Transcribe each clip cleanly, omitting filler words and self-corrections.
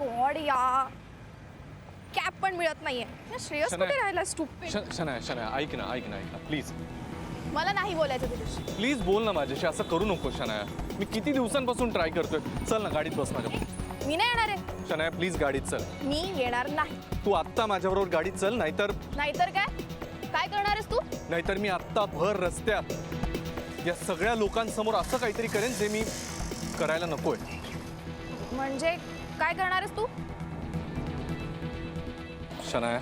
God यार, cab पण मिळत नाहीये. श्रेयस कुठे राहिला? स्टुपिड. शनाया ऐक ना प्लीज. मला नाही बोलायचं तुझ्याशी. प्लीज बोल ना माझ्याशी, असं करू नको शनाया. मी किती दिवसांपासून ट्राय करतोय. चल ना गाडीत बस माझ्या. मी नाही येणार आहे. शनाया प्लीज गाडीत चल. मी येणार नाही. तू आत्ता माझ्याबरोबर गाडीत चल, नाहीतर काय करणार आहेस तू? नाहीतर मी आत्ता भर रस्त्यात या सगळ्या लोकांसमोर असं काहीतरी करेन जे मी करायला नकोय. म्हणजे काय करणार आहेस तू? शनाया,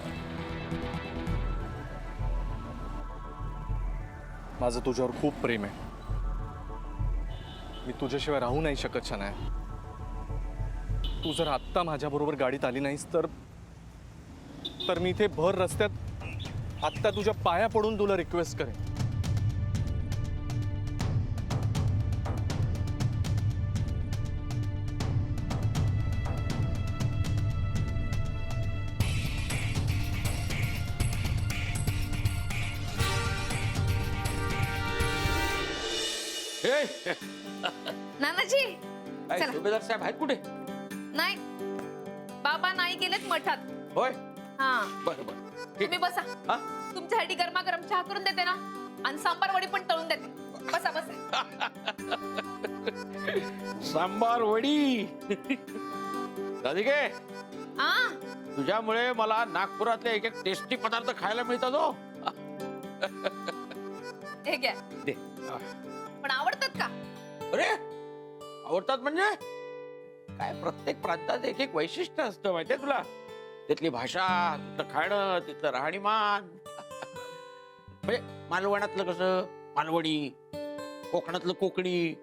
माझं तुझ्यावर खूप प्रेम आहे. मी तुझ्याशिवाय राहू नाही शकत शनाया. तू जर आत्ता माझ्याबरोबर गाडीत आली नाहीस तर मी इथे भर रस्त्यात आत्ता तुझ्या पाया पडून तुला रिक्वेस्ट करेन. नानाजी चला. सुभेदार साहेब आहेत कुठे? नाही, बाबा नाही गेलेत मठात. होय, हा, बरं बरं. तुम्ही बसा. हा? तुमच्यासाठी गरमागरम चहा करून देते ना, आणि सांबार वडी पण तळून देते. बसा बसा. सांबार वडी. राधिके, हा, तुझ्यामुळे मला नागपुरातले एक एक टेस्टी पदार्थ खायला मिळतात हो. हे घ्या. दे. पण आवडतात का? अरे आवडतात म्हणजे काय, प्रत्येक प्रांतात एक एक वैशिष्ट्य असतं माहितीये तुला. तिथली भाषा, तिथलं खाणं, तिथलं राहणीमान. म्हणजे मालवणातलं कसं मालवणी, कोकणातलं कोकणी,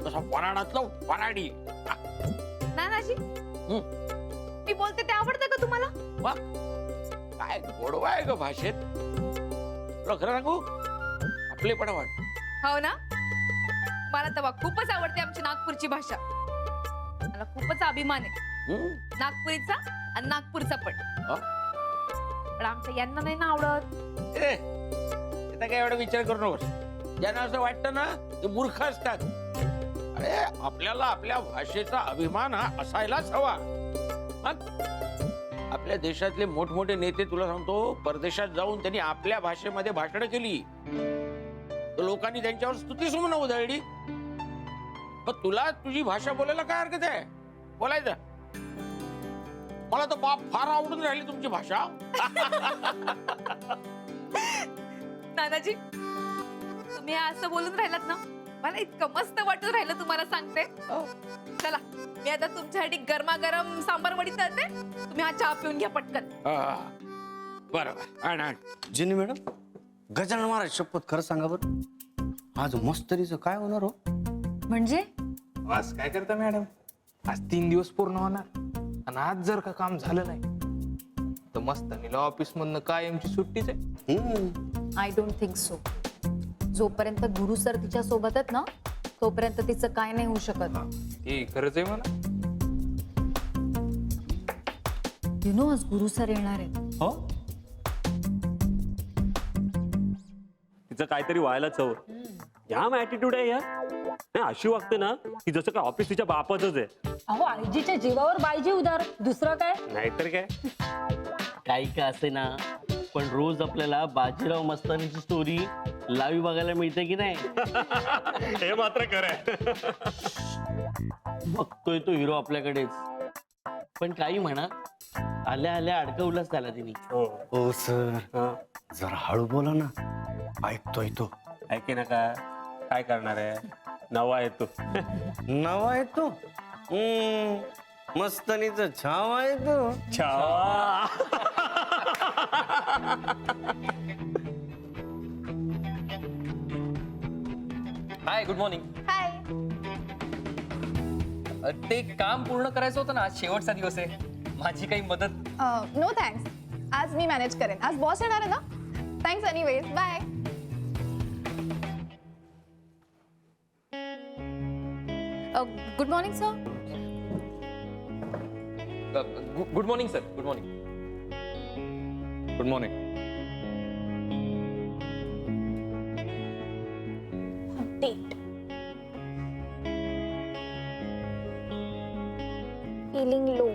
तसं वराडातलं वराडी. नानाजी, मी बोलते ते आवडतं का तुम्हाला? वा, काय गोडवा आहे ग भाषेत. तुला खरं सांगू, आपलेपणा वाट. हो ना, मला तर खूपच आवडते आमची नागपूरची भाषा. मला खूपच अभिमान आहे नागपुरीचा आणि नागपूरचा पण. पण आमच्या यांना नाही ना आवडत. त्याचा काय एवढा विचार करू नकोस. ज्यांना असं वाटतं ना ते मूर्ख असतात. अरे आपल्याला आपल्या भाषेचा अभिमान हा असायलाच हवा. मग आपल्या देशातले मोठमोठे नेते तुला सांगतो, परदेशात जाऊन त्यांनी आपल्या भाषेमध्ये भाषणं केली. लोकांनी त्यांच्यावर स्तुतीसुमनं उधळली. पण तुला तुझी भाषा बोलायला काय हरकत आहे? बोलायचं. मला तर बाप फार आवडून राहिली तुमची भाषा. नानाजी, तुम्ही असं बोलून राहिलात ना, मला इतकं मस्त वाटून राहिलं तुम्हाला सांगते. चला, मी आता तुमच्यासाठी गरमागरम सांबार वडी तळते. तुम्ही हा चहा पिऊन घ्या पटकन. बरोबर. आण. जिनी मॅडम, गजानन महाराज शपथ खरं सांगा बरं, आज मस्तरीचं काय होणार हो? म्हणजे आज काय करता मॅडम? आज 3 दिवस पूर्ण होणार, आणि आज जर का काम झालं नाही तर मस्तनीला ऑफिस मधनं कायमची सुट्टीच आहे. I don't think so. जोपर्यंत गुरु सर तिच्या सोबत आहेत ना, तोपर्यंत तिचं काय नाही होऊ शकत. ते खरंच आहे मला. यु नो, आज गुरु सर येणार आहेत. हो, तिचं काहीतरी व्हायलाच हवं. जाम ऍटिट्यूड आहे यार. नाही, अशी वागते ना की जसं काय ऑफिस तिच्या बापाचंच आहे. अहो, आईजीच्या जीवावर बायजी उदार, दुसरं काय? नाहीतर काय. काही का असे ना, पण रोज आपल्याला बाजीराव मस्तानीची स्टोरी लाईव्ह बघायला मिळते की नाही? हे मात्र खरं आहे. बघतोय तो हिरो आपल्याकडेच. पण काही म्हणा, आल्या आल्या अडकवलंच त्याला तिने. हो सर, जरा हळू बोला ना, ऐकतोय तो. ऐके ना का, काय करणार आहे? नवा आहे तो. नवा आहे तो. मस्तनीचा छावा आहे तो. छावा. हाय, गुड मॉर्निंग. हाय. ते काम पूर्ण करायचं होतं ना, आज शेवटचा दिवस आहे. माझी काही मदत? नो थँक्स, आज मी मॅनेज करेन. आज बॉस येणार आहे ना. Thanks anyways, bye. Good morning sir. Good morning sir. Good morning. Good morning. Date. Feeling low.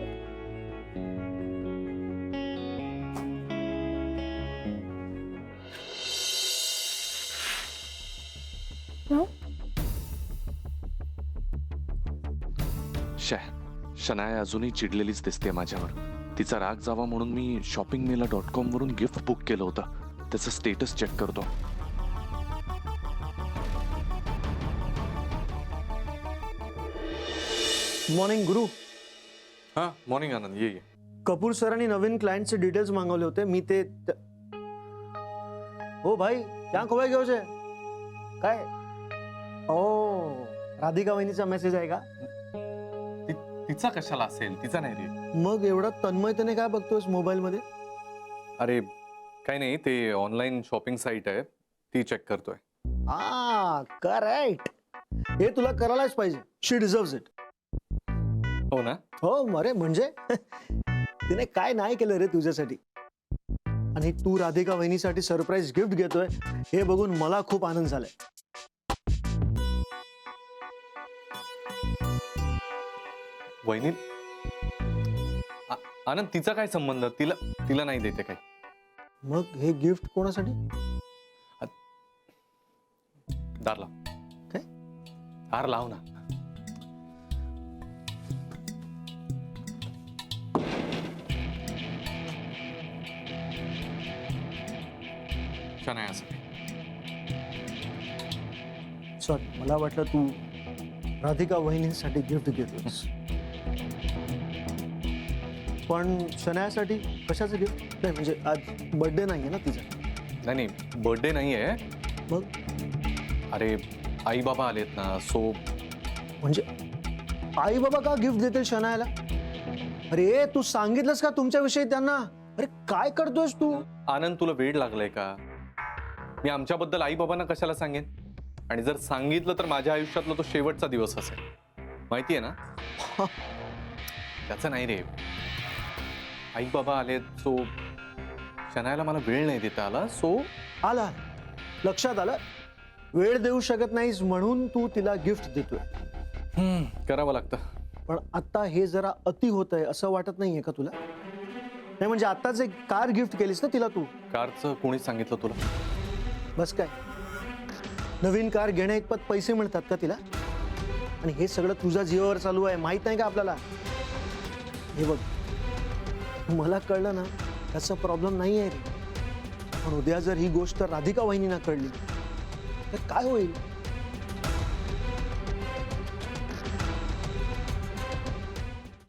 Shanaya अजूनही चिडलेलीच दिसते माझ्यावर. तिचा राग जावा म्हणून मी शॉपिंग मेला.com वरून गिफ्ट बुक केलं होतं. त्याचं स्टेटस चेक करतो. मॉर्निंग गुरु. हां मॉर्निंग आनंद, ये ये. कपूर सरांनी नवीन क्लायंटचे डिटेल्स मागवले होते. मी ते हो भाई क्या खोवाय घेऊचे काय? ओ राधिका वहिनीचा मेसेज आहे का? तिचा कशाला असेल? तिचा नाही रे. मग एवढा तन्मयतेने काय बघतोयस मोबाईल मध्ये? अरे काही नाही, ते ऑनलाईन शॉपिंग साईट आहे ती चेक करतोय. करेक्ट. हे तुला करायलाच पाहिजे. शी डिझर्व्स इट. हो ना? हो मरे, म्हणजे तिने काय नाही केलं रे तुझ्यासाठी. आणि तू राधिका वहिनीसाठी सरप्राईज गिफ्ट घेतोय हे बघून मला खूप आनंद झालाय. वहिनी आनंद, तिचा काय संबंध? तिला नाही देते काय. मग हे गिफ्ट कोणासाठी? दार लाव. काय? दार लाव ना. शनायासाठी. सॉरी, मला वाटलं तू राधिका वहिनींसाठी गिफ्ट घेतोस. पण शनायासाठी कशाचं गिफ्ट? नाही म्हणजे आज बर्थडे नाहीये ना तिचा. नाही बर्थडे नाही आहे. मग अरे आई बाबा आलेत ना, सो. म्हणजे आई बाबा का गिफ्ट देतील शनायाला? अरे तू सांगितलंस का तुमच्याविषयी त्यांना? अरे काय करतोयस तू? आनंद, तुला वेळ लागलाय का? मी आमच्याबद्दल आई बाबांना कशाला सांगेन? आणि जर सांगितलं तर माझ्या आयुष्यातला तो शेवटचा दिवस असेल, माहितीये ना? त्याचं नाही रे. आई बाबा आलेत, सो शनायाला मला वेळ नाही देता आला. सो आला लक्षात आलं. वेळ देऊ शकत नाहीस म्हणून तू तिला गिफ्ट देतोय. करावं लागतं. पण आता हे जरा अति होत आहे असं वाटत नाहीये का तुला? नाही म्हणजे आताच एक कार गिफ्ट केलीस ना तिला तू. कारचं कोणीच सांगितलं तुला? बस काय, नवीन कार घेण्या इतपत पैसे मिळतात का तिला? आणि हे सगळं तुझ्या जीवावर चालू आहे, माहित नाही का आपल्याला? हे बघ, मला कळलं ना त्याचा प्रॉब्लेम नाही आहे रे. पण उद्या जर ही गोष्ट राधिका वहिनींना कळली तर काय होईल?